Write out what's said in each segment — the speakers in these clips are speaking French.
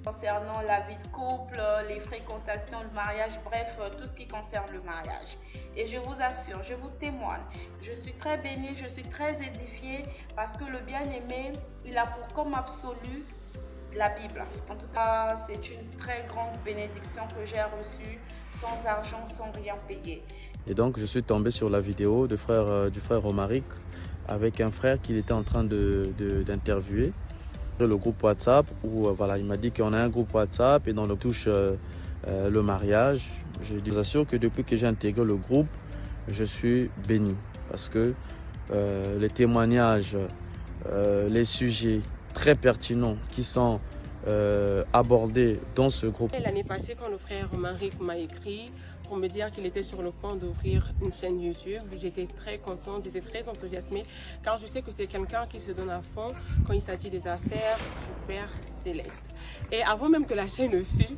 concernant la vie de couple, les fréquentations, le mariage, bref, tout ce qui concerne le mariage. Et je vous assure, je vous témoigne, je suis très bénie, je suis très édifiée parce que le bien-aimé, il a pour comme absolu la Bible. En tout cas, c'est une très grande bénédiction que j'ai reçue sans argent, sans rien payer. Et donc, je suis tombé sur la vidéo du frère Romaric avec un frère qu'il était en train d'interviewer sur le groupe WhatsApp où voilà, il m'a dit qu'on a un groupe WhatsApp et dans le touche le mariage. Je vous assure que depuis que j'ai intégré le groupe, je suis béni parce que les témoignages, les sujets très pertinents qui sont abordés dans ce groupe. L'année passée, quand le frère Romaric m'a écrit pour me dire qu'il était sur le point d'ouvrir une chaîne YouTube, j'étais très contente, j'étais très enthousiasmée car je sais que c'est quelqu'un qui se donne à fond quand il s'agit des affaires du Père Céleste. Et avant même que la chaîne fût,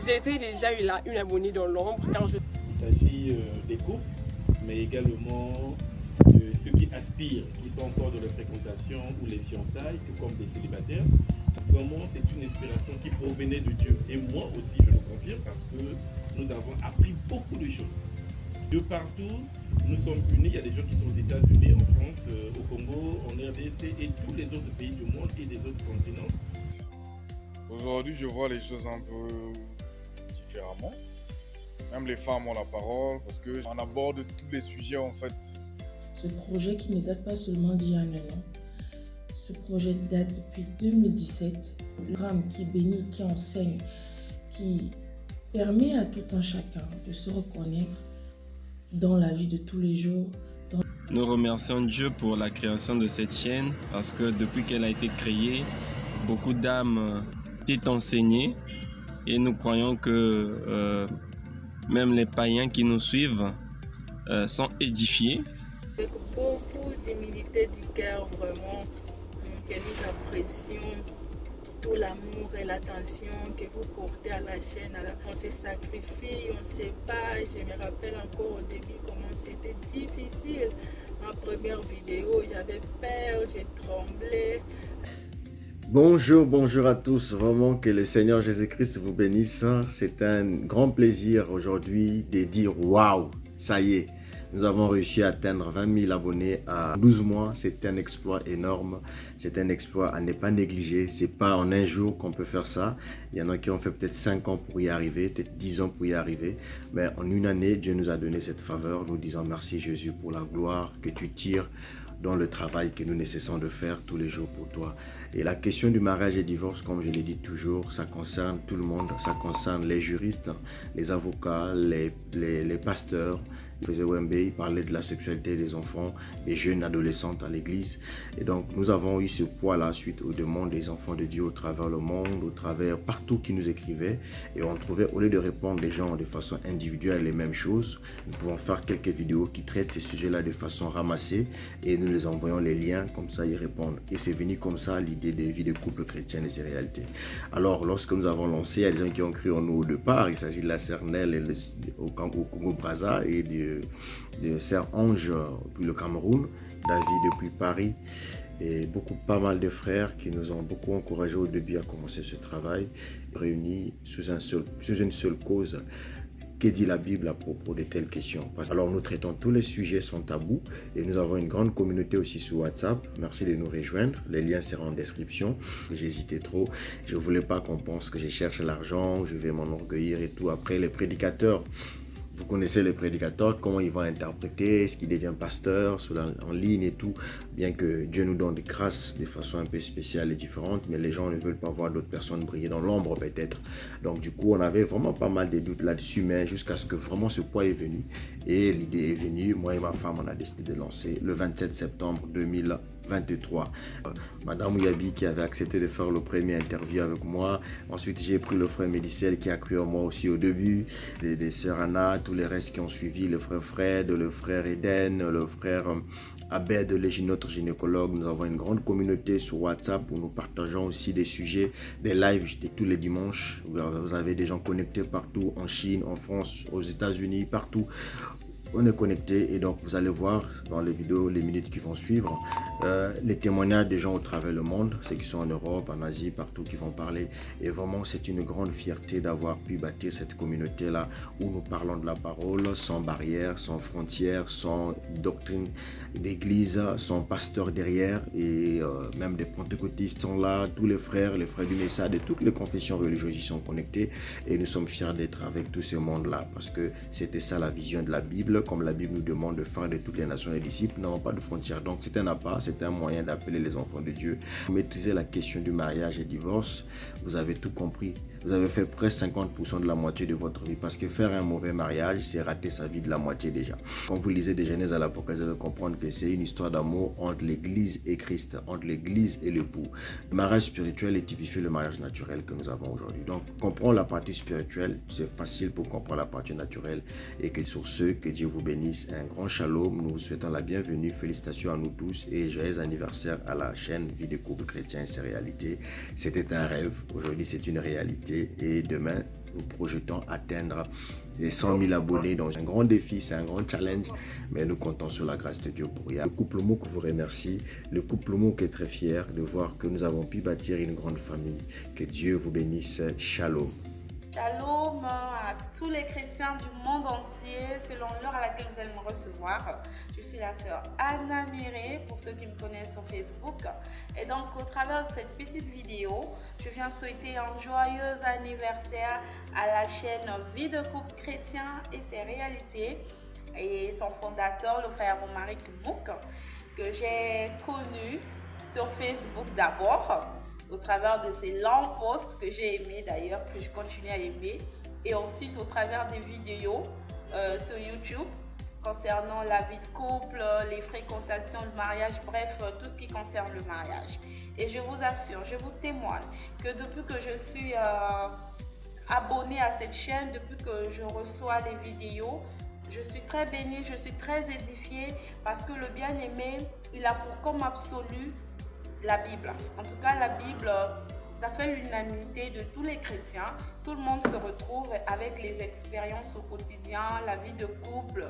j'étais déjà une abonnée dans l'ombre car je... Il s'agit des couples, mais également de ceux qui aspirent, qui sont encore dans la fréquentation ou les fiançailles, tout comme des célibataires. Vraiment, c'est une inspiration qui provenait de Dieu. Et moi aussi, je le confirme parce que nous avons appris beaucoup de choses. De partout, nous sommes unis. Il y a des gens qui sont aux États-Unis, en France, au Congo, en RDC et tous les autres pays du monde et des autres continents. Aujourd'hui, je vois les choses un peu différemment. Même les femmes ont la parole parce qu'on aborde tous les sujets en fait. Ce projet qui ne date pas seulement d'il y a un an. Ce projet date depuis 2017. Un programme qui bénit, qui enseigne, qui permet à tout un chacun de se reconnaître dans la vie de tous les jours. Nous remercions Dieu pour la création de cette chaîne parce que depuis qu'elle a été créée, beaucoup d'âmes étaient enseignées et nous croyons que même les païens qui nous suivent sont édifiés. Avec beaucoup d'humilité du cœur, vraiment, que nous apprécions tout l'amour et l'attention que vous portez à la chaîne. On se sacrifie, on se bat. Je me rappelle encore au début comment c'était difficile. Ma première vidéo, j'avais peur, j'ai tremblé. Bonjour à tous, vraiment que le Seigneur Jésus-Christ vous bénisse. C'est un grand plaisir aujourd'hui de dire waouh, ça y est, nous avons réussi à atteindre 20 000 abonnés à 12 mois. C'est un exploit énorme, c'est un exploit à ne pas négliger. C'est pas en un jour qu'on peut faire ça. Il y en a qui ont fait peut-être 5 ans pour y arriver, peut-être 10 ans pour y arriver. Mais en une année, Dieu nous a donné cette faveur. Nous disons merci Jésus pour la gloire que tu tires dans le travail que nous ne cessons de faire tous les jours pour toi. Et la question du mariage et divorce, comme je l'ai dit toujours, ça concerne tout le monde. Ça concerne les juristes, les avocats, les pasteurs. Il faisait Wembe, il parlait de la sexualité des enfants, des jeunes adolescentes à l'église. Et donc, nous avons eu ce poids-là suite aux demandes des enfants de Dieu au travers le monde, au travers partout qui nous écrivaient. Et on trouvait, au lieu de répondre les gens de façon individuelle les mêmes choses, nous pouvons faire quelques vidéos qui traitent ces sujets-là de façon ramassée et nous les envoyons les liens, comme ça ils répondent. Et c'est venu comme ça l'idée des vies de couple chrétiennes et ses réalités. Alors, lorsque nous avons lancé, il y a des gens qui ont cru en nous au départ. Il s'agit de la Cernelle au Congo-Brazza et de Sœur Ange depuis le Cameroun, David depuis Paris et pas mal de frères qui nous ont beaucoup encouragés au début à commencer ce travail, réunis sous une seule cause. Que dit la Bible à propos de telles questions? Alors nous traitons tous les sujets sans tabou et nous avons une grande communauté aussi sur WhatsApp. Merci de nous rejoindre. Les liens seront en description. J'hésitais trop. Je ne voulais pas qu'on pense que je cherche l'argent, je vais m'enorgueillir et tout. Après les prédicateurs, vous connaissez les prédicateurs, comment ils vont interpréter, est-ce qu'ils deviennent pasteurs en ligne et tout, bien que Dieu nous donne des grâces de façon un peu spéciale et différente, mais les gens ne veulent pas voir d'autres personnes briller dans l'ombre peut-être. Donc du coup, on avait vraiment pas mal de doutes là-dessus, mais jusqu'à ce que vraiment ce poids est venu. Et l'idée est venue, moi et ma femme, on a décidé de lancer le 27 septembre 2023. Madame Ouyabi qui avait accepté de faire le premier interview avec moi. Ensuite, j'ai pris le frère Médicel qui a cru en moi aussi au début, les sœurs Anna, tous les restes qui ont suivi, le frère Fred, le frère Eden, le frère Abed, notre gynécologue. Nous avons une grande communauté sur WhatsApp où nous partageons aussi des sujets, des lives de tous les dimanches. Vous avez des gens connectés partout, en Chine, en France, aux États-Unis, partout. on est connecté et donc vous allez voir dans les vidéos, les minutes qui vont suivre, les témoignages des gens au travers le monde, ceux qui sont en Europe, en Asie, partout, qui vont parler. Et vraiment, c'est une grande fierté d'avoir pu bâtir cette communauté-là où nous parlons de la parole sans barrière, sans frontières, sans doctrine d'église, sans pasteur derrière. Et même des pentecôtistes sont là, tous les frères du Message, de toutes les confessions religieuses y sont connectés. Et nous sommes fiers d'être avec tout ce monde-là parce que c'était ça la vision de la Bible. Comme la Bible nous demande de faire de toutes les nations les disciples, n'avons pas de frontières. Donc c'est un appât, c'est un moyen d'appeler les enfants de Dieu. Maîtriser la question du mariage et divorce, vous avez tout compris. Vous avez fait presque 50% de la moitié de votre vie parce que faire un mauvais mariage, c'est rater sa vie de la moitié déjà. Quand vous lisez de Genèse à l'Apocalypse, vous allez comprendre que c'est une histoire d'amour entre l'Église et Christ, entre l'Église et l'époux. Le mariage spirituel est typifié le mariage naturel que nous avons aujourd'hui. Donc, comprendre la partie spirituelle, c'est facile pour comprendre la partie naturelle. Et que sur ce, que Dieu vous bénisse. Un grand shalom. Nous vous souhaitons la bienvenue. Félicitations à nous tous et joyeux anniversaire à la chaîne Vie de couple chrétien et ses réalités. C'était un rêve. Aujourd'hui, c'est une réalité. Et demain, nous projetons atteindre les 100 000 abonnés. Donc, c'est un grand défi, c'est un grand challenge, mais nous comptons sur la grâce de Dieu pour y aller. Le couple Mouk vous remercie. Le couple Mouk est très fier de voir que nous avons pu bâtir une grande famille. Que Dieu vous bénisse. Shalom. Shalom à tous les chrétiens du monde entier, selon l'heure à laquelle vous allez me recevoir. Je suis la sœur Anna Miré, pour ceux qui me connaissent sur Facebook. Et donc, au travers de cette petite vidéo, je viens souhaiter un joyeux anniversaire à la chaîne Vie de couple chrétien et ses réalités. Et son fondateur, le frère Romaric Mouk, que j'ai connu sur Facebook d'abord, au travers de ces longs posts que j'ai aimés d'ailleurs, que je continue à aimer, et ensuite au travers des vidéos sur YouTube concernant la vie de couple, les fréquentations, le mariage, bref, tout ce qui concerne le mariage. Et je vous assure, je vous témoigne que depuis que je suis abonnée à cette chaîne, depuis que je reçois les vidéos, je suis très bénie, je suis très édifiée parce que le bien-aimé, il a pour comme absolu la Bible. En tout cas, la Bible, ça fait l'unanimité de tous les chrétiens. Tout le monde se retrouve avec les expériences au quotidien, la vie de couple.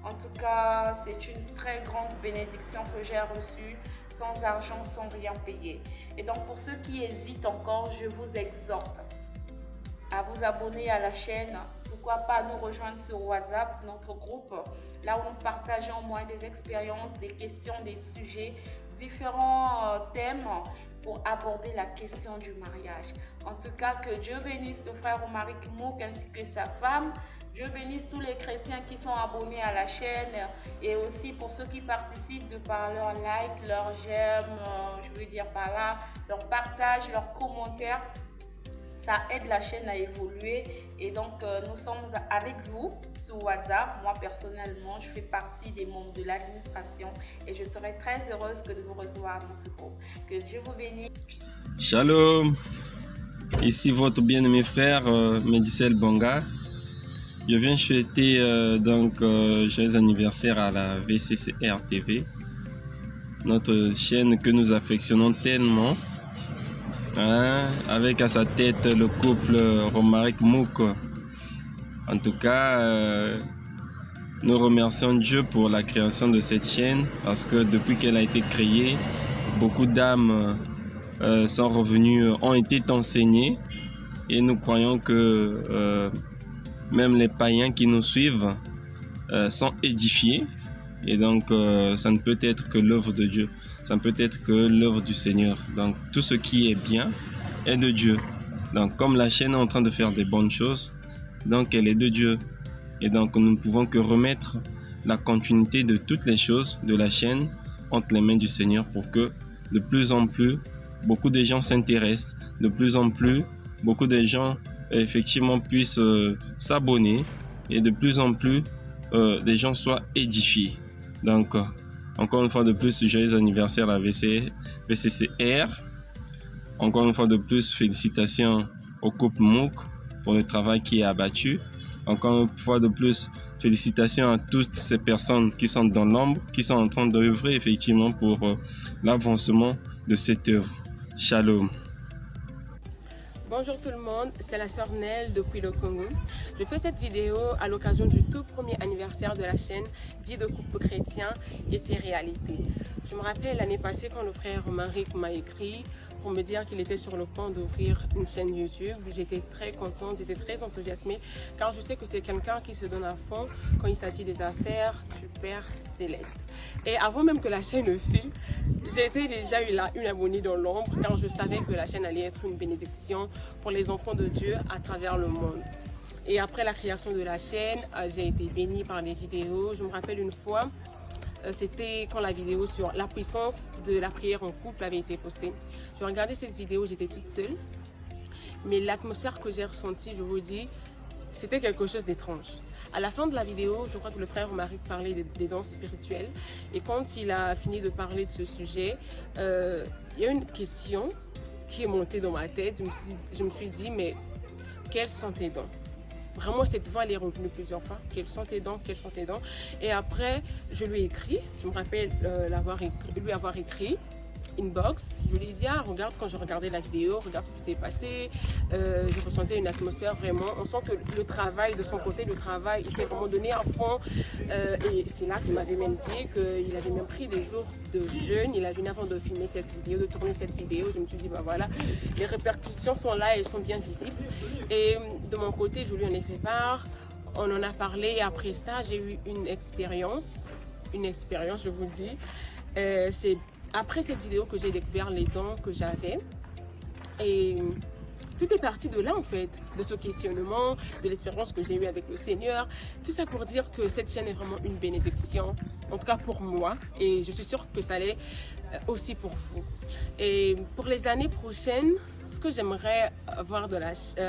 En tout cas, c'est une très grande bénédiction que j'ai reçue, sans argent, sans rien payer. Et donc, pour ceux qui hésitent encore, je vous exhorte à vous abonner à la chaîne. Pourquoi pas nous rejoindre sur WhatsApp, notre groupe, là où nous partageons au moins des expériences, des questions, des sujets, différents thèmes pour aborder la question du mariage. En tout cas, que Dieu bénisse le frère Romaric Mouk ainsi que sa femme. Dieu bénisse tous les chrétiens qui sont abonnés à la chaîne et aussi pour ceux qui participent de par leur like, leur j'aime, je veux dire par là, leur partage, leurs commentaires. Ça aide la chaîne à évoluer et donc nous sommes avec vous sur WhatsApp. Moi personnellement, je fais partie des membres de l'administration et je serai très heureuse de vous recevoir dans ce groupe. Que Dieu vous bénisse. Shalom, ici votre bien-aimé frère Medicel Bonga. Je viens souhaiter joyeux anniversaire à la VCCR TV, notre chaîne que nous affectionnons tellement. Avec à sa tête le couple Romaric Mouk. En tout cas, nous remercions Dieu pour la création de cette chaîne parce que depuis qu'elle a été créée, beaucoup d'âmes sont revenues, ont été enseignées et nous croyons que même les païens qui nous suivent sont édifiés et donc ça ne peut être que l'œuvre de Dieu. Ça ne peut être que l'œuvre du Seigneur. Donc, tout ce qui est bien est de Dieu. Donc, comme la chaîne est en train de faire des bonnes choses, donc elle est de Dieu. Et donc, nous ne pouvons que remettre la continuité de toutes les choses de la chaîne entre les mains du Seigneur pour que de plus en plus, beaucoup de gens s'intéressent. De plus en plus, beaucoup de gens, effectivement, puissent s'abonner. Et de plus en plus, des gens soient édifiés. Donc, encore une fois de plus, joyeux anniversaire à la VCCR. Encore une fois de plus, félicitations au couple Mouk pour le travail qui est abattu. Encore une fois de plus, félicitations à toutes ces personnes qui sont dans l'ombre, qui sont en train d'œuvrer effectivement pour l'avancement de cette œuvre. Shalom. Bonjour tout le monde, c'est la sœur Nel depuis le Congo. Je fais cette vidéo à l'occasion du tout premier anniversaire de la chaîne Vie de couple chrétien et ses réalités. Je me rappelle l'année passée quand le frère Romaric m'a écrit pour me dire qu'il était sur le point d'ouvrir une chaîne YouTube. J'étais très contente, j'étais très enthousiasmée car je sais que c'est quelqu'un qui se donne à fond quand il s'agit des affaires du Père Céleste. Et avant même que la chaîne ne fût, j'étais déjà une abonnée dans l'ombre car je savais que la chaîne allait être une bénédiction pour les enfants de Dieu à travers le monde. Et après la création de la chaîne, j'ai été bénie par les vidéos. Je me rappelle une fois, c'était quand la vidéo sur la puissance de la prière en couple avait été postée. Je regardais cette vidéo, j'étais toute seule. Mais l'atmosphère que j'ai ressentie, je vous dis, c'était quelque chose d'étrange. À la fin de la vidéo, je crois que le frère Romaric parlait des dons spirituels. Et quand il a fini de parler de ce sujet, il y a une question qui est montée dans ma tête. Je me suis dit, mais quels sont tes dons? Vraiment, cette voix elle est revenue plusieurs fois. Quels sont tes dons? Quels sont tes dons? Et après, je lui ai écrit. Je me rappelle lui avoir écrit inbox. Je lui ai dit, regarde, quand je regardais la vidéo, regarde ce qui s'est passé. Je ressentais une atmosphère vraiment. On sent que le travail, de son côté, le travail, il s'est vraiment donné à fond. Et c'est là qu'il m'avait même dit qu'il avait même pris des jours de jeûne. Il a jeûné avant de filmer cette vidéo, de tourner cette vidéo. Je me suis dit, bah voilà, les répercussions sont là, elles sont bien visibles. Et de mon côté, je lui en ai fait part. On en a parlé et après ça, j'ai eu une expérience, je vous dis. C'est après cette vidéo que j'ai découvert les dons que j'avais. Et tout est parti de là en fait, de ce questionnement, de l'expérience que j'ai eue avec le Seigneur. Tout ça pour dire que cette chaîne est vraiment une bénédiction, en tout cas pour moi. Et je suis sûre que ça l'est aussi pour vous. Et pour les années prochaines, ce que j'aimerais voir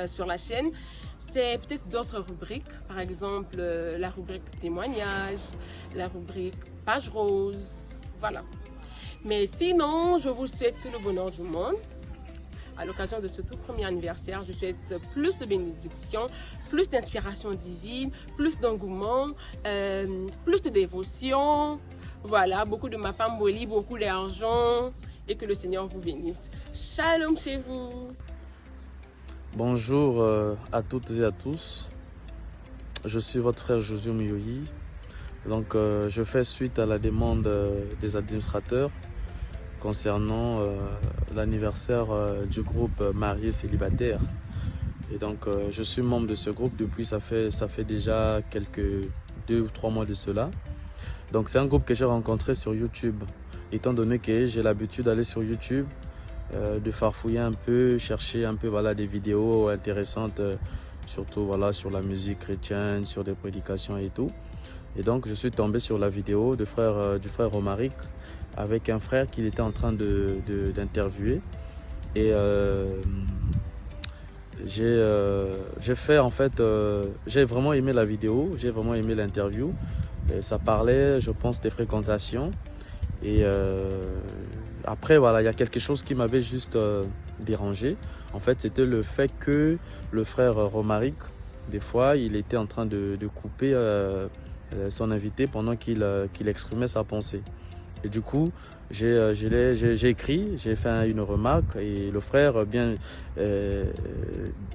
sur la chaîne, c'est peut-être d'autres rubriques. Par exemple, la rubrique témoignage, la rubrique page rose, voilà. Mais sinon, je vous souhaite tout le bonheur du monde. À l'occasion de ce tout premier anniversaire, je souhaite plus de bénédictions, plus d'inspiration divine, plus d'engouement, plus de dévotion. Voilà, beaucoup de mapamboli, beaucoup d'argent et que le Seigneur vous bénisse. Shalom chez vous. Bonjour à toutes et à tous. Je suis votre frère Josué Miyoyi. Donc, je fais suite à la demande des administrateurs concernant l'anniversaire du groupe Mariés Célibataires. Et donc, je suis membre de ce groupe depuis, ça fait déjà 2 ou 3 mois de cela. Donc, c'est un groupe que j'ai rencontré sur YouTube. Étant donné que j'ai l'habitude d'aller sur YouTube, de farfouiller un peu, chercher un peu voilà, des vidéos intéressantes, surtout voilà, sur la musique chrétienne, sur des prédications et tout. Et donc, je suis tombé sur la vidéo du frère Romaric avec un frère qu'il était en train d'interviewer. Et j'ai fait, en fait, j'ai vraiment aimé la vidéo, j'ai vraiment aimé l'interview. Ça parlait, je pense, des fréquentations. Et après, voilà, il y a quelque chose qui m'avait juste dérangé. En fait, c'était le fait que le frère Romaric, des fois, il était en train de couper son invité pendant qu'il exprimait sa pensée. Et du coup, j'ai écrit, j'ai fait une remarque et le frère, bien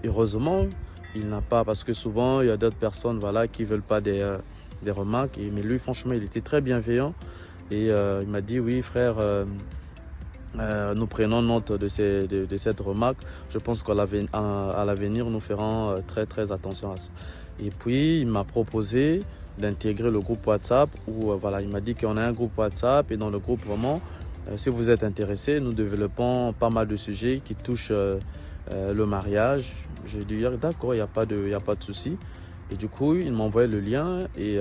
heureusement, il n'a pas, parce que souvent il y a d'autres personnes voilà, qui ne veulent pas des remarques, mais lui franchement il était très bienveillant et il m'a dit oui frère, nous prenons note de cette remarque, je pense qu'à l'avenir nous ferons très attention à ça. Et puis il m'a proposé d'intégrer le groupe WhatsApp où voilà, il m'a dit qu'on a un groupe WhatsApp et dans le groupe vraiment, si vous êtes intéressé, nous développons pas mal de sujets qui touchent le mariage. J'ai dit d'accord, il n'y a pas de souci. Et du coup, il m'a envoyé le lien et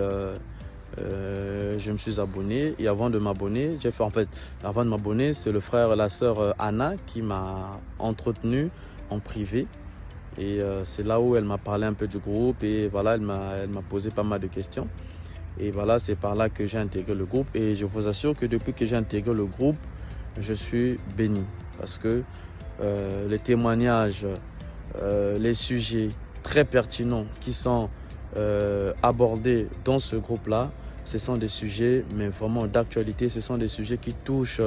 je me suis abonné. Et avant de m'abonner, c'est le frère, la sœur Anna qui m'a entretenu en privé. Et c'est là où elle m'a parlé un peu du groupe et voilà, elle m'a posé pas mal de questions. Et voilà, c'est par là que j'ai intégré le groupe. Et je vous assure que depuis que j'ai intégré le groupe, je suis béni. Parce que les témoignages, les sujets très pertinents qui sont abordés dans ce groupe-là, ce sont des sujets mais vraiment d'actualité. Ce sont des sujets qui touchent,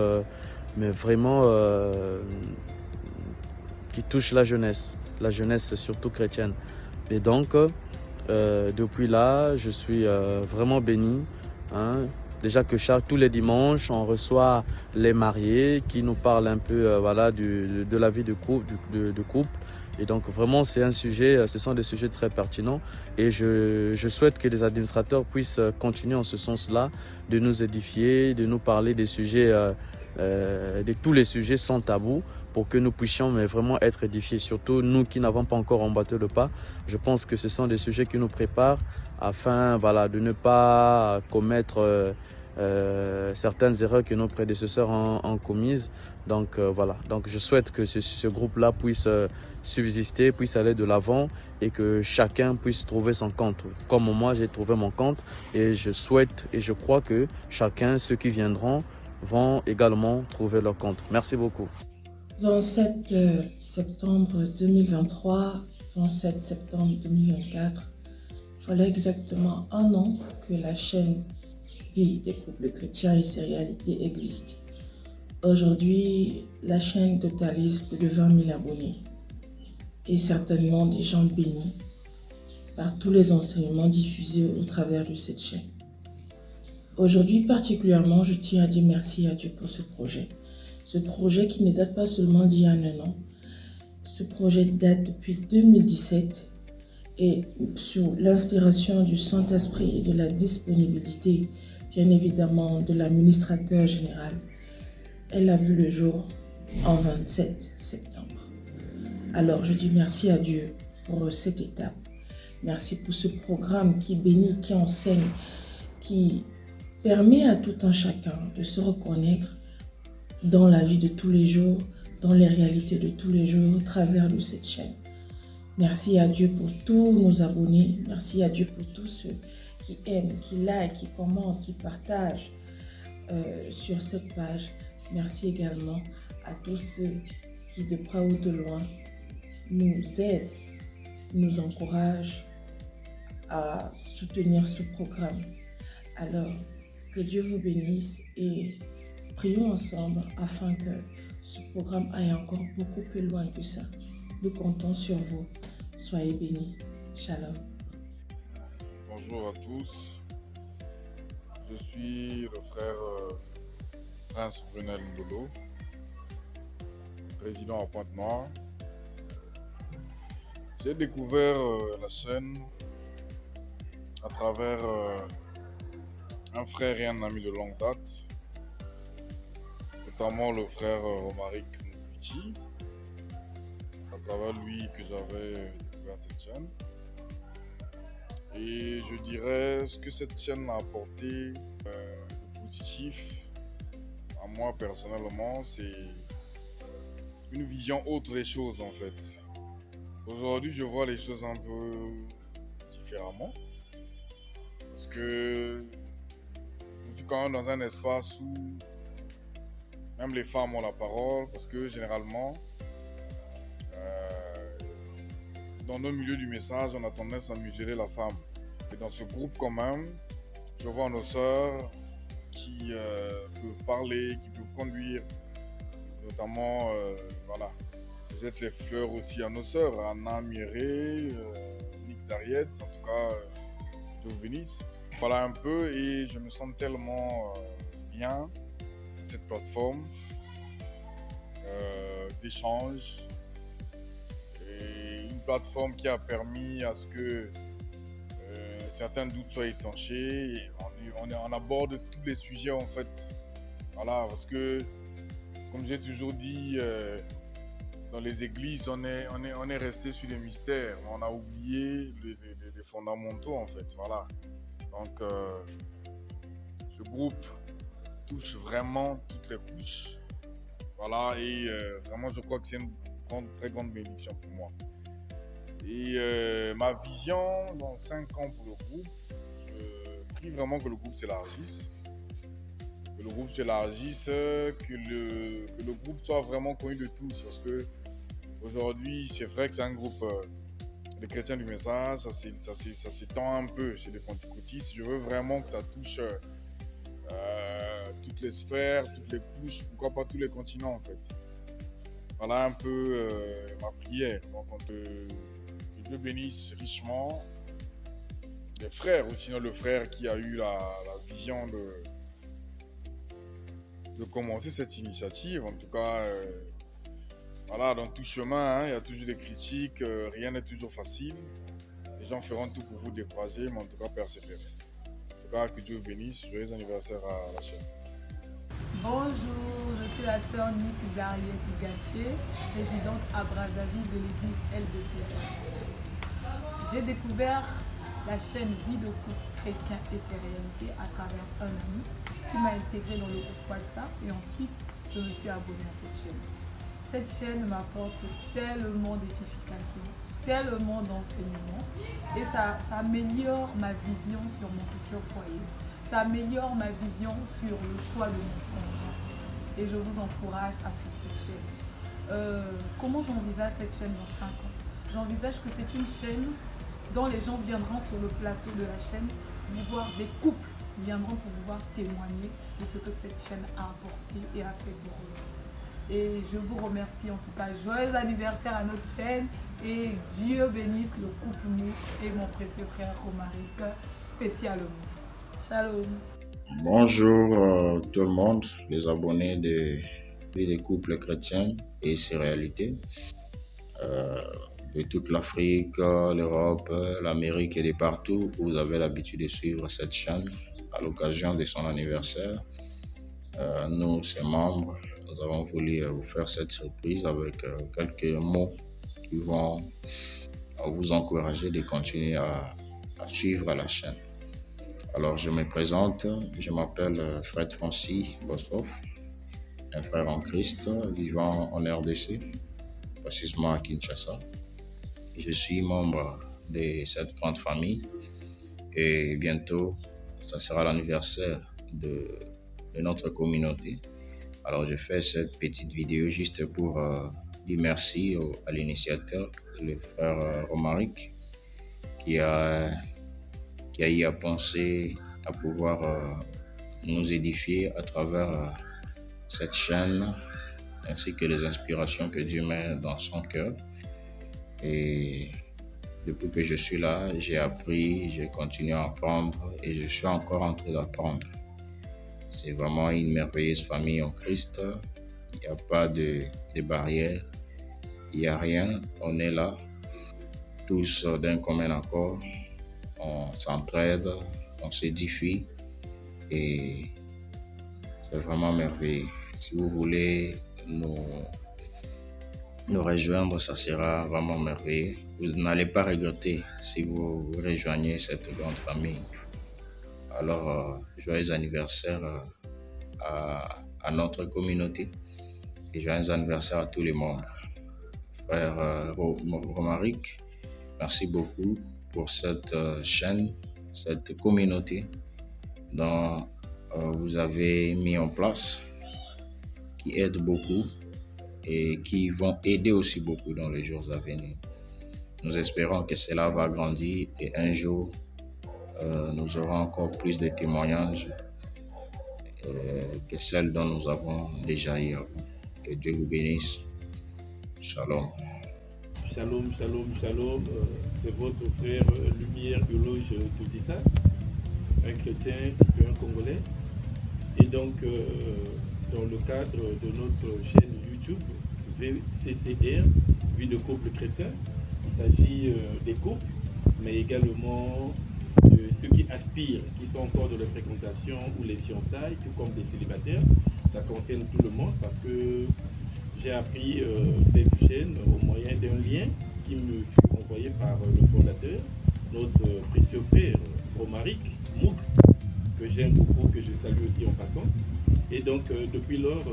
mais vraiment, qui touchent la jeunesse la jeunesse, surtout chrétienne. Et donc, depuis là, je suis vraiment béni. Hein. Déjà que tous les dimanches, on reçoit les mariés qui nous parlent un peu voilà, de la vie de couple, de couple. Et donc vraiment, c'est un sujet, ce sont des sujets très pertinents. Et je souhaite que les administrateurs puissent continuer en ce sens-là, de nous édifier, de nous parler des sujets, de tous les sujets sans tabou, pour que nous puissions mais vraiment être édifiés. Surtout nous qui n'avons pas encore emboîté le pas. Je pense que ce sont des sujets qui nous préparent afin voilà, de ne pas commettre certaines erreurs que nos prédécesseurs ont commises. Donc voilà, donc je souhaite que ce groupe-là puisse subsister, puisse aller de l'avant et que chacun puisse trouver son compte. Comme moi, j'ai trouvé mon compte et je souhaite et je crois que chacun, ceux qui viendront, vont également trouver leur compte. Merci beaucoup. 27 septembre 2023, 27 septembre 2024, il fallait exactement un an que la chaîne Vie des couples chrétiens et ses réalités existe. Aujourd'hui, la chaîne totalise plus de 20 000 abonnés et certainement des gens bénis par tous les enseignements diffusés au travers de cette chaîne. Aujourd'hui particulièrement, je tiens à dire merci à Dieu pour ce projet. Ce projet qui ne date pas seulement d'il y a un an. Ce projet date depuis 2017 et sur l'inspiration du Saint-Esprit et de la disponibilité, bien évidemment, de l'administrateur général, elle a vu le jour en 27 septembre. Alors, je dis merci à Dieu pour cette étape. Merci pour ce programme qui bénit, qui enseigne, qui permet à tout un chacun de se reconnaître dans la vie de tous les jours, dans les réalités de tous les jours, au travers de cette chaîne. Merci à Dieu pour tous nos abonnés. Merci à Dieu pour tous ceux qui aiment, qui like, qui commentent, qui partagent sur cette page. Merci également à tous ceux qui, de près ou de loin, nous aident, nous encouragent à soutenir ce programme. Alors, que Dieu vous bénisse et prions ensemble afin que ce programme aille encore beaucoup plus loin que ça. Nous comptons sur vous. Soyez bénis. Shalom. Bonjour à tous. Je suis le frère Prince Brunel Ndolo, président à Pointe-Noire. J'ai découvert la chaîne à travers un frère et un ami de longue date, notamment le frère Romaric Mouti. À travers lui que j'avais découvert cette chaîne. Et je dirais ce que cette chaîne a apporté de positif à moi personnellement, c'est une vision autre des choses en fait. Aujourd'hui, je vois les choses un peu différemment parce que je suis quand même dans un espace où même les femmes ont la parole parce que généralement dans nos milieux du message, on a tendance à museler la femme. Et dans ce groupe quand même, je vois nos sœurs qui peuvent parler, qui peuvent conduire, notamment, voilà. Je jette les fleurs aussi à nos sœurs, Anna, Mireille, Nick Dariette, en tout cas, Dieu vous bénisse. Voilà un peu et je me sens tellement bien sur cette plateforme d'échange. Et une plateforme qui a permis à ce que certains doutes soient étanchés. Et on aborde tous les sujets en fait. Voilà, parce que comme j'ai toujours dit, dans les églises, on est resté sur les mystères. On a oublié les fondamentaux en fait. Voilà. Donc, ce groupe touche vraiment toutes les couches. Voilà, et vraiment, je crois que c'est une très grande bénédiction pour moi. Et ma vision dans 5 ans pour le groupe, je prie vraiment que le groupe s'élargisse. Que le groupe s'élargisse, que le groupe soit vraiment connu de tous. Parce que aujourd'hui, c'est vrai que c'est un groupe des chrétiens du message, ça s'étend un peu chez les pentecôtistes. Je veux vraiment que ça touche toutes les sphères, toutes les couches, pourquoi pas tous les continents en fait. voilà un peu ma prière. Donc, que Dieu bénisse richement les frères, ou sinon le frère qui a eu la vision de commencer cette initiative. En tout cas, voilà, dans tout chemin, hein, il y a toujours des critiques, rien n'est toujours facile. Les gens feront tout pour vous décourager, mais en tout cas, persévérer. En tout cas, que Dieu vous bénisse. Joyeux anniversaire à la chaîne. Bonjour, je suis la sœur Nick Zariette Gatier, présidente à Brazzaville de l'église LDPR. J'ai découvert la chaîne Vie de couple chrétien et ses réalités à travers un ami qui m'a intégré dans le groupe WhatsApp et ensuite je me suis abonnée à cette chaîne. Cette chaîne m'apporte tellement d'édification, tellement d'enseignements et ça améliore ma vision sur mon futur foyer. Ça améliore ma vision sur le choix de mon conjoint. Et je vous encourage à suivre cette chaîne. Comment j'envisage cette chaîne dans 5 ans? J'envisage que c'est une chaîne dont les gens viendront sur le plateau de la chaîne, des couples viendront pour pouvoir témoigner de ce que cette chaîne a apporté et a fait pour eux. Et je vous remercie en tout cas. Joyeux anniversaire à notre chaîne et Dieu bénisse le couple Mouk et mon précieux frère Romaric spécialement. Shalom. Bonjour tout le monde, les abonnés de Vie des couples chrétiens et ses réalités. De toute l'Afrique, l'Europe, l'Amérique et de partout où vous avez l'habitude de suivre cette chaîne à l'occasion de son anniversaire. Nous, ses membres, nous avons voulu vous faire cette surprise avec quelques mots qui vont vous encourager de continuer à suivre la chaîne. Alors, je me présente, je m'appelle Fred Francis Bossoff, un frère en Christ vivant en RDC, précisément à Kinshasa. Je suis membre de cette grande famille et bientôt, ça sera l'anniversaire de notre communauté. Alors, je fais cette petite vidéo juste pour dire merci à l'initiateur, le frère Romaric, qui a eu à penser à pouvoir nous édifier à travers cette chaîne, ainsi que les inspirations que Dieu met dans son cœur. Et depuis que je suis là, j'ai appris, j'ai continué à apprendre et je suis encore en train d'apprendre. C'est vraiment une merveilleuse famille en Christ. Il n'y a pas de barrières, il n'y a rien. On est là, tous d'un commun accord. On s'entraide, on s'édifie et c'est vraiment merveilleux. Si vous voulez nous rejoindre, ça sera vraiment merveilleux. Vous n'allez pas regretter si vous rejoignez cette grande famille. Alors, joyeux anniversaire à notre communauté et joyeux anniversaire à tous les membres. Frère Romaric, merci beaucoup pour cette chaîne, cette communauté dont vous avez mis en place, qui aide beaucoup et qui vont aider aussi beaucoup dans les jours à venir. Nous espérons que cela va grandir et un jour, nous aurons encore plus de témoignages que celles dont nous avons déjà eu avant. Que Dieu vous bénisse. Shalom. Shalom, shalom, shalom. C'est votre frère Lumière Biologe Toutissa, un chrétien cyprien congolais. Et donc, dans le cadre de notre chaîne YouTube, VCCR, Vie de couple chrétien, il s'agit des couples, mais également de ceux qui aspirent, qui sont encore dans la fréquentation ou les fiançailles, tout comme des célibataires. Ça concerne tout le monde parce que j'ai appris cette chaîne au moyen d'un lien qui me fut envoyé par le fondateur, notre précieux frère Romaric Mouk, que j'aime beaucoup, que je salue aussi en passant. Et donc, depuis lors,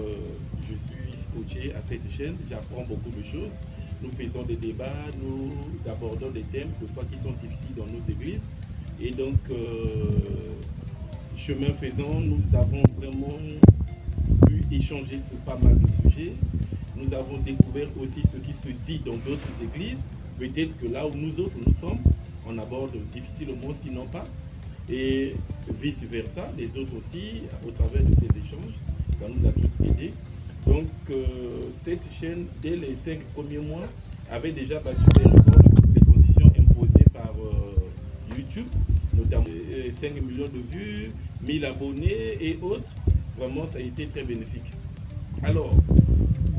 je suis scotché à cette chaîne, j'apprends beaucoup de choses. Nous faisons des débats, nous abordons des thèmes parfois qui sont difficiles dans nos églises. Et donc, chemin faisant, nous avons vraiment pu échanger sur pas mal de sujets. Nous avons découvert aussi ce qui se dit dans d'autres églises. Peut-être que là où nous autres nous sommes, on aborde difficilement, sinon pas. Et vice-versa, les autres aussi, au travers de ces échanges, ça nous a tous aidés. Donc cette chaîne, dès les 5 premiers mois, avait déjà battu les records de toutes les conditions imposées par YouTube, notamment 5 millions de vues, 1000 abonnés et autres. Vraiment, ça a été très bénéfique. Alors,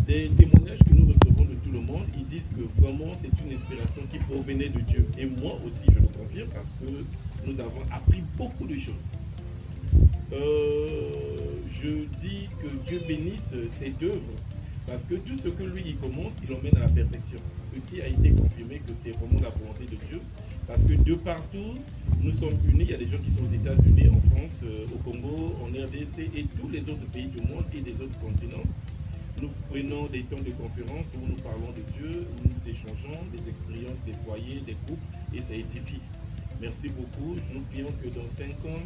des témoignages que nous recevons de tout le monde, ils disent que vraiment c'est une inspiration qui provenait de Dieu. Et moi aussi, je le confirme parce que nous avons appris beaucoup de choses. Je dis que Dieu bénisse cette œuvre parce que tout ce que lui il commence, il emmène à la perfection. Ceci a été confirmé que c'est vraiment la volonté de Dieu parce que de partout, nous sommes unis. Il y a des gens qui sont aux États-Unis, en France, au Congo, en RDC et tous les autres pays du monde et des autres continents. Nous prenons des temps de conférence où nous parlons de Dieu, où nous échangeons des expériences, des foyers, des groupes et ça édifie. Merci beaucoup. Nous prions que dans 5 ans,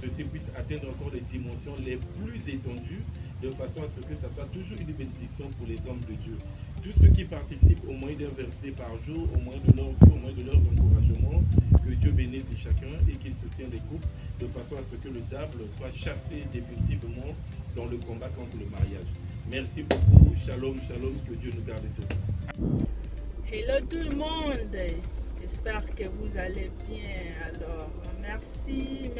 ceci puisse atteindre encore les dimensions les plus étendues, de façon à ce que ça soit toujours une bénédiction pour les hommes de Dieu. Tous ceux qui participent au moins d'un verset par jour, au moins de leur vie, au moins de leurs encouragements, que Dieu bénisse chacun et qu'il soutienne les couples, de façon à ce que le diable soit chassé définitivement dans le combat contre le mariage. Merci beaucoup. Shalom, shalom, que Dieu nous garde tous. Hello tout le monde. J'espère que vous allez bien. Alors, merci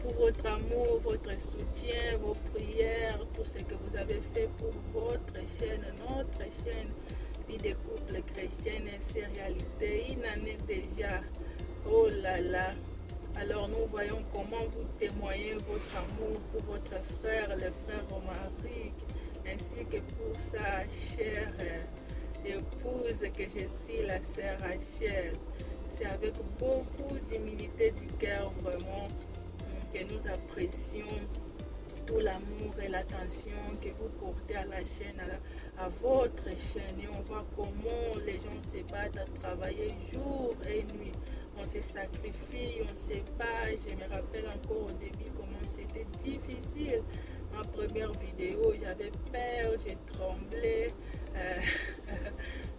pour votre amour, votre soutien, vos prières, tout ce que vous avez fait pour votre chaîne, notre chaîne Vie des couples chrétiennes et c'est réalité. Une année déjà. Oh là là. Alors nous voyons comment vous témoignez votre amour pour votre frère, le frère Romaric, ainsi que pour sa chère épouse que je suis, la sœur Rachel. C'est avec beaucoup d'humilité du cœur vraiment que nous apprécions tout l'amour et l'attention que vous portez à la chaîne, à votre chaîne. Et on voit comment les gens se battent à travailler jour et nuit. On se sacrifie, on se bat. Je me rappelle encore au début comment c'était difficile. Ma première vidéo, j'avais peur, j'ai tremblé.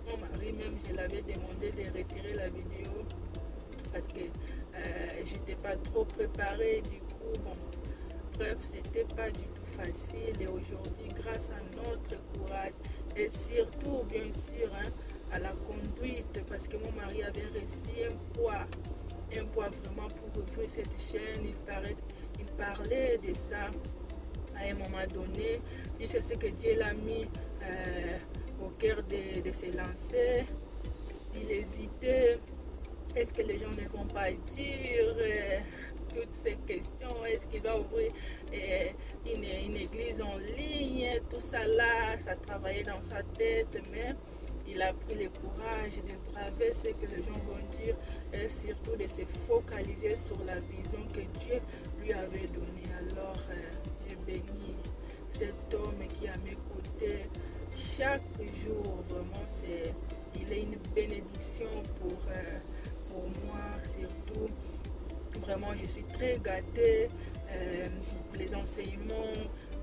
Mon mari même, je l'avais demandé de retirer la vidéo parce que je n'étais pas trop préparée. Du coup, bon, bref, c'était pas du tout facile. Et aujourd'hui, grâce à notre courage et surtout, bien sûr, à la conduite, parce que mon mari avait reçu un poids vraiment pour ouvrir cette chaîne. Il parlait de ça à un moment donné. Puis je sais que Dieu l'a mis au cœur de se lancer. Il hésitait. Est-ce que les gens ne vont pas dire toutes ces questions? Est-ce qu'il va ouvrir une église en ligne? Tout ça là, ça travaillait dans sa tête, mais il a pris le courage de braver ce que les gens vont dire et surtout de se focaliser sur la vision que Dieu lui avait donnée. Alors, je bénis cet homme qui est à mes côtés chaque jour. Vraiment, il est une bénédiction pour moi surtout. Vraiment, je suis très gâtée. Les enseignements,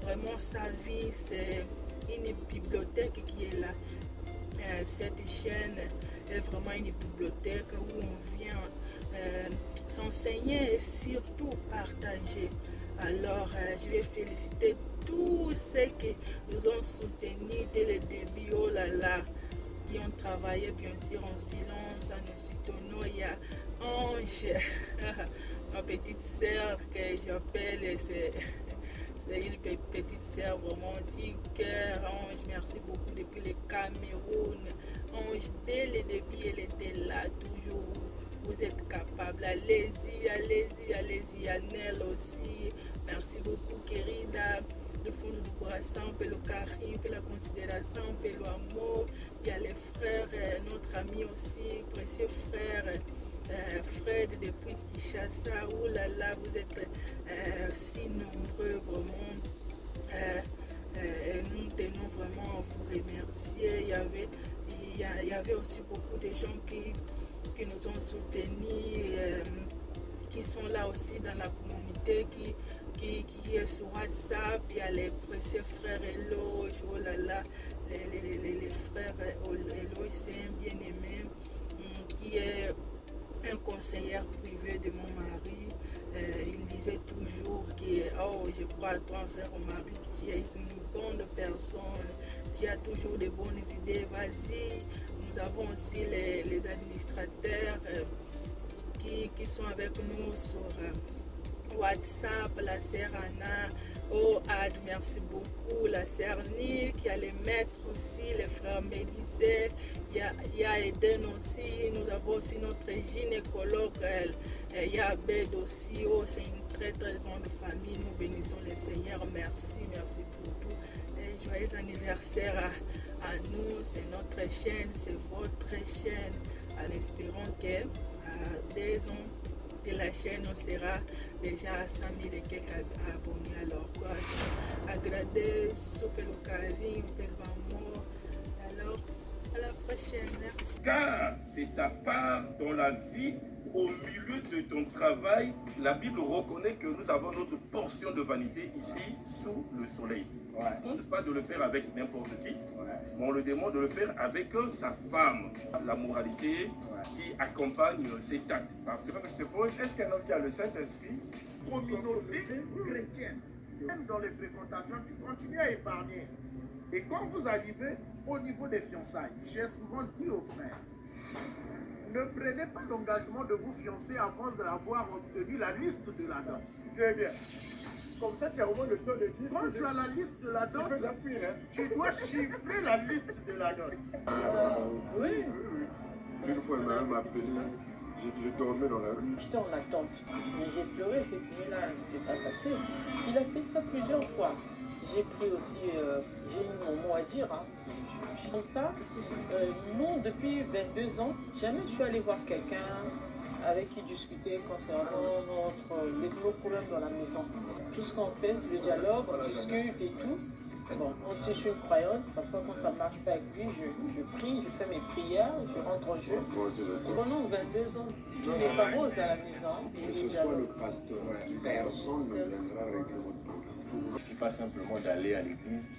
vraiment, sa vie, c'est une bibliothèque qui est là. Cette chaîne est vraiment une bibliothèque où on vient s'enseigner et surtout partager. Alors, je vais féliciter tous ceux qui nous ont soutenus dès le début. Oh là là, qui ont travaillé bien sûr en silence, en nous soutenant. Il y a Ange, ma petite sœur que j'appelle, c'est une petite sœur vraiment du cœur. Ange, merci beaucoup depuis le Cameroun. Ange, dès le début, elle était là, toujours. Vous êtes capable. Allez-y, allez-y, allez-y. Annelle aussi. Merci beaucoup, Kérida. Du fond du corazon, pour le carisme, pour la considération, pour l'amour. Il y a les frères, notre ami aussi, précieux frère. Fred depuis Kinshasa, oh là là, vous êtes si nombreux vraiment. Nous tenons vraiment à vous remercier. Il y avait aussi beaucoup de gens qui nous ont soutenus, qui sont là aussi dans la communauté, qui est sur WhatsApp. Il y a les précieux frères Eloge, oh là là, les frères Eloge, c'est un bien-aimé qui est un conseiller privé de mon mari. il disait toujours que oh, je crois à toi, frère Omaric, tu es une bonne personne, tu as toujours de bonnes idées, vas-y. Nous avons aussi les administrateurs qui sont avec nous sur WhatsApp, la sœur Anna, oh Ad, merci beaucoup, la sœur Nil qui a les maîtres aussi, les frères Médicés, il y a Eden aussi, nous avons aussi notre gynécologue, il y a Abed aussi, oh c'est une très grande famille, nous bénissons le Seigneur, merci pour tout, et joyeux anniversaire à nous, c'est notre chaîne, c'est votre chaîne, en espérant que à 2 ans de la chaîne, on sera déjà à 100 000 et quelques abonnés. Alors, quoi, agradeço pelo carinho, pelo amor. Alors, à la prochaine, merci. Car c'est ta part dans la vie, au milieu de ton travail. La Bible reconnaît que nous avons notre portion de vanité ici, sous le soleil. On ne demande pas de le faire avec n'importe qui, mais on le demande de le faire avec sa femme. La moralité qui accompagne cet acte. Parce que je te pose, est-ce qu'un homme qui a le Saint-Esprit, communauté chrétienne, même dans les fréquentations, tu continues à épargner. Et quand vous arrivez au niveau des fiançailles, j'ai souvent dit aux frères, ne prenez pas l'engagement de vous fiancer avant d'avoir obtenu la liste de la dot. Très bien. Comme ça, tu as au moins le temps de dire. Quand tu as la liste de la dot, tu dois chiffrer la liste de la dot. Oui. Une fois, ma mère m'a appelé. Je dormais dans la rue. J'étais en attente. Mais j'ai pleuré cette nuit-là. C'était pas facile. Il a fait ça plusieurs fois. J'ai pris aussi. J'ai eu mon mot à dire. Hein. Comme ça, nous, depuis 22 ans, jamais je suis allée voir quelqu'un avec qui discuter concernant nos problèmes dans la maison. Tout ce qu'on fait, c'est le dialogue, on discute et tout. Bon, aussi, je suis une croyante. Parfois, quand ça ne marche pas avec lui, je prie, je fais mes prières, je rentre en jeu. Pendant 22 ans, tous les parents à la maison. Que ce soit le pasteur, personne ne viendra régler votre problème. Il ne suffit pas simplement d'aller à l'église,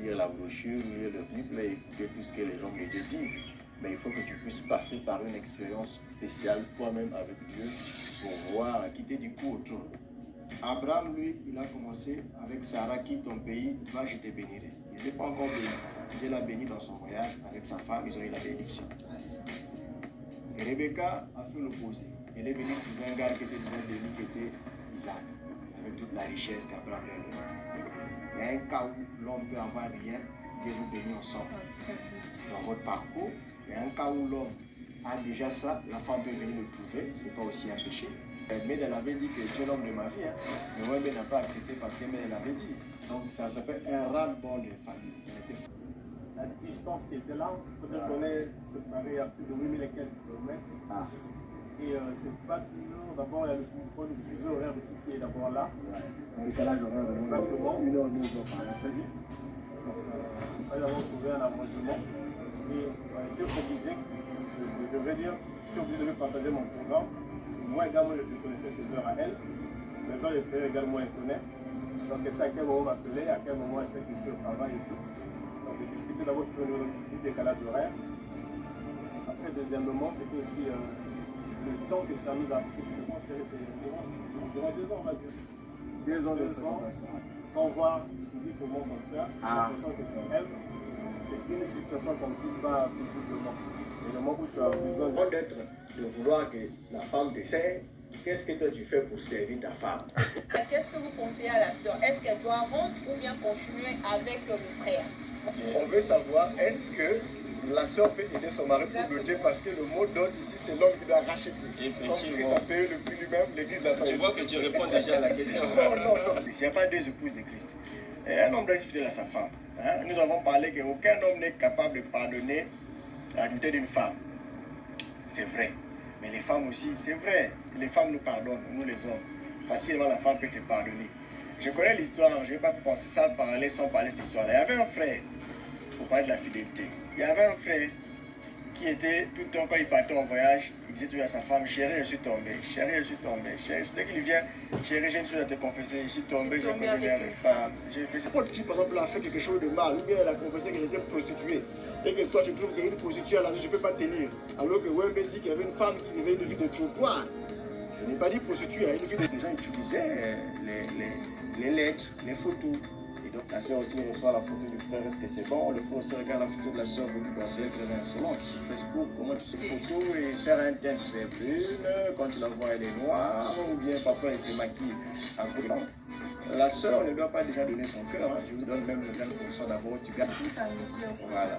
lire la brochure, lire le Bible et écouter tout ce que les gens te disent. Mais il faut que tu puisses passer par une expérience spéciale toi-même avec Dieu pour voir, quitter du coup autour. Abraham, lui, il a commencé avec Sarah, quitte ton pays, va, je te bénirai. Il n'était pas encore béni. Dieu l'a béni dans son voyage avec sa femme, ils ont eu la bénédiction. Et Rebecca a fait l'opposé. Elle est venue trouver un gars qui était déjà béni, qui était Isaac, avec toute la richesse qu'Abraham lui a donnée. Il y a un cas où l'homme peut avoir rien, Dieu vous bénit ensemble. Dans votre parcours, il y a un cas où l'homme a déjà ça, la femme peut venir le trouver, c'est pas aussi un péché. Mais elle avait dit que tu es l'homme de ma vie, hein. Mais ouais, mais elle n'a pas accepté parce qu'elle avait dit. Donc ça s'appelle un ras-le-bol de famille. La distance qui était là, il faudrait qu'on ait séparé à plus de 8000 et quelques kilomètres. Et c'est pas toujours, d'abord il y a le point de fuseau horaire aussi qui est d'abord là. Le décalage horaire, exactement. 1 heure, 2 heures par là. Vas-y. Donc il fallait avoir trouvé un arrangement. Et j'étais obligé, je devrais dire, j'étais obligé de lui partager mon programme. Moi également, je connaissais ses heures à elle. Les autres, les frères également, elle connaît. Donc, elle sait à quel moment m'appeler, à quel moment elle sait que je suis au travail et tout. Donc, de discuter d'abord sur le petit décalage horaire. Après, deuxièmement, c'était aussi le temps que ça nous a pris. Durant 2 ans, on va dire. 2 ans de fréquentation. Sans voir physiquement comme ça. L'impression que c'est elle. C'est une situation qu'on ne vit pas visiblement. Et le moment où tu as besoin de vouloir que la femme te sert, qu'est-ce que toi tu fais pour servir ta femme? Qu'est-ce que vous conseillez à la sœur? Est-ce qu'elle doit rendre ou bien continuer avec le frère? On veut savoir, est-ce que la sœur peut aider son mari pour doter, parce que le mot dot ici, c'est l'homme qui doit racheter. Effectivement. Ça paye le prix lui-même, l'église l'a fait. Tu vois que tu réponds déjà à la question. Non. Il n'y a pas 2 épouses de Christ. Et un homme doit être fidèle à sa femme. Hein? Nous avons parlé qu'aucun homme n'est capable de pardonner la douter d'une femme. C'est vrai. Mais les femmes aussi, c'est vrai. Les femmes nous pardonnent, nous les hommes. Facilement, la femme peut te pardonner. Je connais l'histoire, je ne vais pas penser ça parler sans parler de cette histoire-là. Il y avait un frère, pour parler de la fidélité. Il y avait un frère qui était, tout le temps quand il partait en voyage, il disait toujours à sa femme, chérie, je suis tombé, chérie, je suis tombé. Chérie, dès qu'il vient, chérie, j'ai une chose à te confesser, je suis tombé, j'ai connu une femme. J'ai fait ça. Paul qui, par exemple, a fait quelque chose de mal, ou bien elle a confessé que j'étais prostituée, et que toi tu trouves qu'il y a une prostituée à la vie, je ne peux pas tenir. Alors que Wembe dit qu'il y avait une femme qui vivait une vie de trottoir. Je n'ai pas dit prostituée, il suffit que les gens utilisaient les lettres, les photos. Et donc la sœur aussi reçoit la photo du frère, est-ce que c'est bon? Le frère aussi regarde la photo de la sœur, vous lui pensez qu'elle est insolente sur Facebook, comment tu se photo et faire un teint très brune, quand tu la vois elle est noire, ou bien parfois elle se maquille en couleur. La sœur ne doit pas déjà donner son cœur, hein. Je vous donne même le 20% d'abord, tu gardes. Voilà.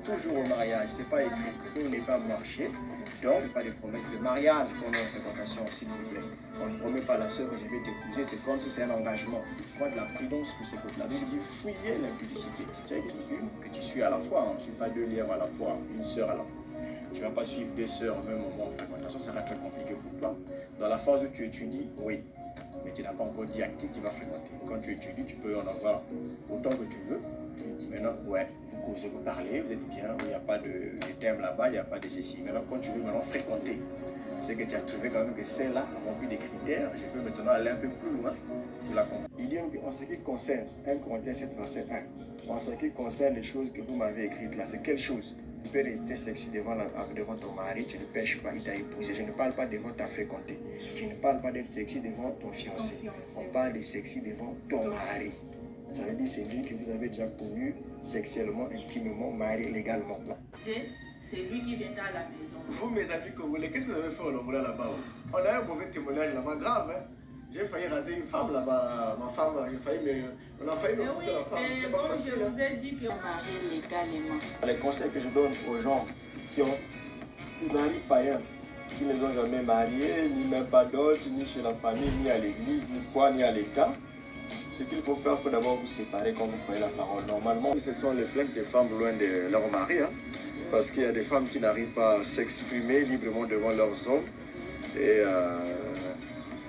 Toujours au mariage, c'est pas écrit, tout n'est pas marché. Donc, pas de promesses de mariage qu'on est en fréquentation, s'il vous plaît. On ne promet pas la sœur que je vais t'épouser, c'est comme si c'est un engagement. Il faut de la prudence pour ces côtés-là. Il dit fouiller l'impudicité. Tu as une que tu suis à la fois, on ne suit pas deux lièvres à la fois, une sœur à la fois. Tu ne vas pas suivre deux sœurs au même moment en fréquentation, ça sera très compliqué pour toi. Dans la phase où tu étudies, oui. Mais tu n'as pas encore dit à qui tu vas fréquenter. Quand tu étudies, tu peux en avoir autant que tu veux. Maintenant, ouais, vous causez, vous parlez, vous êtes bien, il n'y a pas de thème là-bas, il n'y a pas de ceci. Maintenant, quand tu veux maintenant fréquenter, c'est que tu as trouvé quand même que celle-là a rempli des critères. Je veux maintenant aller un peu plus loin pour la comprendre. Il dit en ce qui concerne 1 Corinthiens 7, verset 1, en ce qui concerne les choses que vous m'avez écrites là, c'est quelle chose? Tu peux rester sexy devant ton mari, tu ne pêches pas, il t'a épousé. Je ne parle pas devant ta fréquentée. Je ne parle pas d'être sexy devant ton fiancé. On parle de sexy devant ton mari. Ça veut dire c'est lui que vous avez déjà connu sexuellement, intimement, marié légalement. C'est lui qui vient à la maison. Vous, mes amis congolais, qu'est-ce que vous avez fait au Lomboula là-bas? On a un mauvais témoignage là-bas, grave. Hein? J'ai failli rater une femme là-bas. Ma femme, on a failli me pousser la femme. C'était pas facile. Je vous ai dit qu'on marie légalement. Les conseils que je donne aux gens qui ont des maris païens, qui ne sont jamais mariés, ni même pas d'autres, ni chez la famille, ni à l'église, ni quoi, ni à l'État. Ce qu'il faut faire, il faut d'abord vous séparer quand vous croyez la parole. Normalement, ce sont les plaintes des femmes loin de leur mari, hein, parce qu'il y a des femmes qui n'arrivent pas à s'exprimer librement devant leurs hommes. Et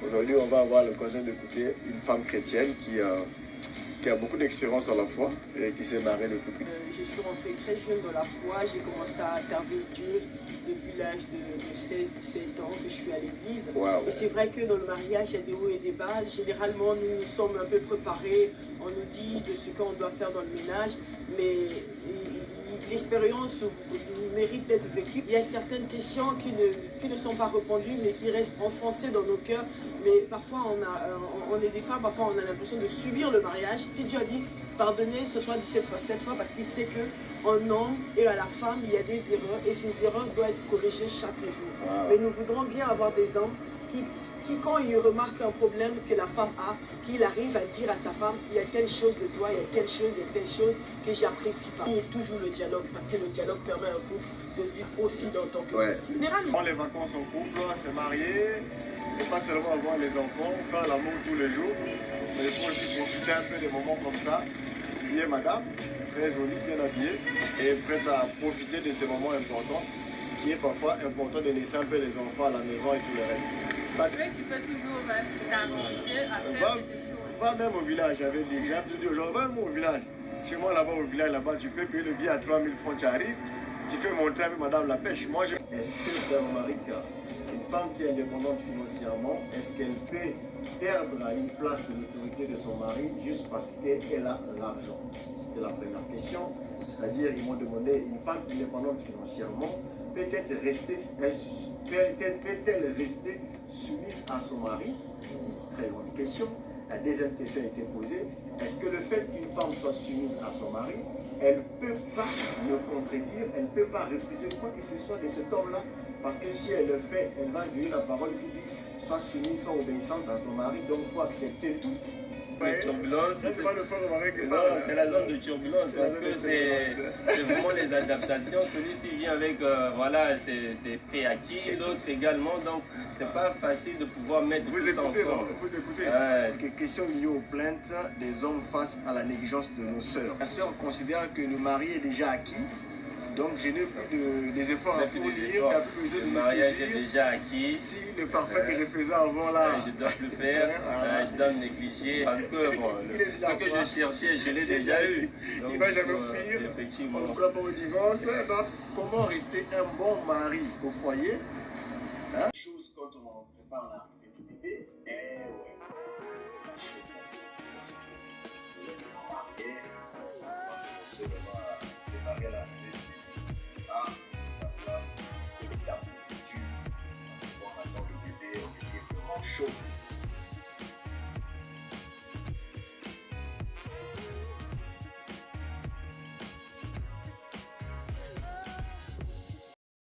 aujourd'hui, on va avoir l'occasion d'écouter une femme chrétienne qui a beaucoup d'expérience à la foi et qui s'est mariée depuis. Je suis rentrée très jeune dans la foi, j'ai commencé à servir Dieu depuis l'âge de 16-17 ans que je suis à l'église. Wow. Et c'est vrai que dans le mariage, il y a des hauts et des bas. Généralement, nous sommes un peu préparés, on nous dit de ce qu'on doit faire dans le ménage, mais l'expérience mérite d'être vécue. Il y a certaines questions qui ne sont pas répondues, mais qui restent enfoncées dans nos cœurs. Mais parfois, on est des femmes, parfois on a l'impression de subir le mariage. Si Dieu a dit, pardonnez ce soit 17 fois, 7 fois, parce qu'il sait qu'en homme et à la femme, il y a des erreurs, et ces erreurs doivent être corrigées chaque jour. Wow. Mais nous voudrons bien avoir des hommes qui, quand ils remarquent un problème que la femme a, qu'il arrive à dire à sa femme, il y a telle chose de toi, il y a telle chose que j'apprécie pas. Il y a toujours le dialogue, parce que le dialogue permet à un couple de vivre aussi dans ton cœur. Généralement, les vacances en couple, se marier, c'est pas seulement avoir les enfants, faire l'amour tous les jours, mais il faut aussi profiter un peu des moments comme ça. Bien madame, très jolie, bien habillée, et prête à profiter de ces moments importants, qui est parfois important de laisser un peu les enfants à la maison et tout le reste. Ça... tu peux toujours t'arranger à faire des choses. Va même au village, j'avais dit, j'ai dit aux gens, va même au village. Chez moi là-bas au village, là-bas, tu peux payer le billet à 3000 francs, tu arrives, tu fais montrer avec madame la pêche. Moi, Est-ce que dans Marika, une femme qui est indépendante financièrement, est-ce qu'elle peut perdre une place de l'autorité de son mari juste parce qu'elle a l'argent? C'est la première question. C'est-à-dire, ils m'ont demandé, une femme indépendante financièrement, peut-elle rester soumise à son mari? Très bonne question. La deuxième question a été posée. Est-ce que le fait qu'une femme soit soumise à son mari, elle ne peut pas le contredire, elle ne peut pas refuser quoi que ce soit de cet homme-là? Parce que si elle le fait, elle va violer la parole qui dit sois soumise, sois obéissante à ton mari, donc il faut accepter tout. Les turbulences, c'est pas le fort de mari que c'est la zone de turbulence parce que c'est vraiment les adaptations. Celui-ci vient avec voilà, c'est préacquis, l'autre également, donc c'est pas facile de pouvoir mettre tout ça ensemble. Vous écoutez, parce que question liée aux plaintes des hommes face à la négligence de nos sœurs. La sœur considère que le mari est déjà acquis. Donc je n'ai plus des efforts à fournir, le mariage est déjà acquis. Si le parfum que je faisais avant là, je ne dois plus faire, je dois me négliger parce que bon, ce que je cherchais, je l'ai déjà eu. Donc, il ne va jamais fuir, effectivement. on ne fera pas au divorce. Donc, comment rester un bon mari au foyer? Chose quand on prépare l'arrivée du bébé, ouais, c'est la chose la plus la chaud.